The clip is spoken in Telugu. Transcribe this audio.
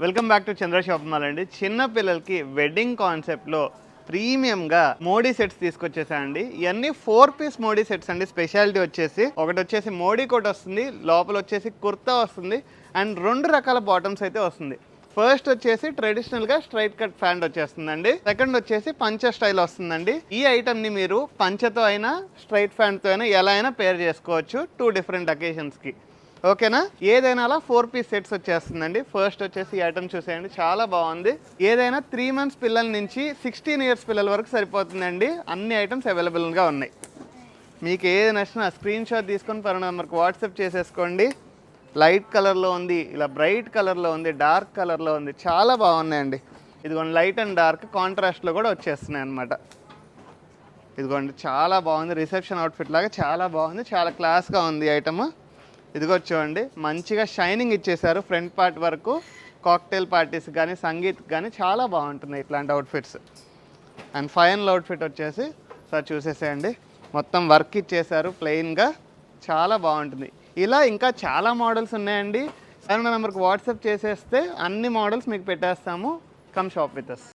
Welcome back to Chandra shopping mall అండి. చిన్న పిల్లలకి వెడ్డింగ్ కాన్సెప్ట్లో ప్రీమియంగా మోడీ సెట్స్ తీసుకొచ్చేసాయండి. ఇవన్నీ 4 పీస్ మోడీ సెట్స్ అండి. స్పెషాలిటీ ఒకటి వచ్చేసి మోడీ కోట్ వస్తుంది, లోపల వచ్చేసి కుర్తా వస్తుంది అండ్ 2 రకాల బాటమ్స్ అయితే వస్తుంది. ఫస్ట్ వచ్చేసి ట్రెడిషనల్గా స్ట్రైట్ కట్ ప్యాంట్ వచ్చేస్తుందండి. సెకండ్ వచ్చేసి పంచ స్టైల్ వస్తుందండి. ఈ ఐటమ్ని మీరు పంచతో అయినా స్ట్రైట్ ప్యాంట్తో అయినా ఎలా అయినా పేర్ చేసుకోవచ్చు 2 డిఫరెంట్ అకేషన్స్కి. ఓకేనా, ఏదైనా అలా 4 పీస్ సెట్స్ వచ్చేస్తుందండి. ఫస్ట్ వచ్చేసి ఈ ఐటమ్ చూసేయండి, చాలా బాగుంది. ఏదైనా 3 months పిల్లల నుంచి 16 years పిల్లల వరకు సరిపోతుందండి. అన్ని ఐటమ్స్ అవైలబుల్గా ఉన్నాయి. మీకు ఏది నచ్చినా స్క్రీన్ షాట్ తీసుకొని పర్ నెంబర్కి వాట్సాప్ చేసేసుకోండి. లైట్ కలర్లో ఉంది, ఇలా బ్రైట్ కలర్లో ఉంది, డార్క్ కలర్లో ఉంది, చాలా బాగున్నాయండి. ఇదిగోండి లైట్ అండ్ డార్క్ కాంట్రాస్ట్లో కూడా వచ్చేస్తున్నాయి అన్నమాట. ఇదిగోండి చాలా బాగుంది, రిసెప్షన్ అవుట్ఫిట్ లాగా చాలా బాగుంది, చాలా క్లాస్గా ఉంది ఐటమ్. ఇదిగో చూడండి, మంచిగా షైనింగ్ ఇచ్చేసారు ఫ్రంట్ పార్ట్ వరకు. కాక్టైల్ పార్టీస్ కానీ సంగీత్ కానీ చాలా బాగుంటున్నాయి ఇట్లాంటి అవుట్ఫిట్స్. అండ్ ఫైనల్ అవుట్ఫిట్ వచ్చేసి సార్ చూసేసేయండి, మొత్తం వర్క్ ఇచ్చేసారు ప్లెయిన్గా, చాలా బాగుంటుంది. ఇలా ఇంకా చాలా మోడల్స్ ఉన్నాయండి. 7 నెంబర్కి వాట్సాప్ చేసేస్తే అన్ని మోడల్స్ మీకు పెట్టేస్తాము. Come shop with us.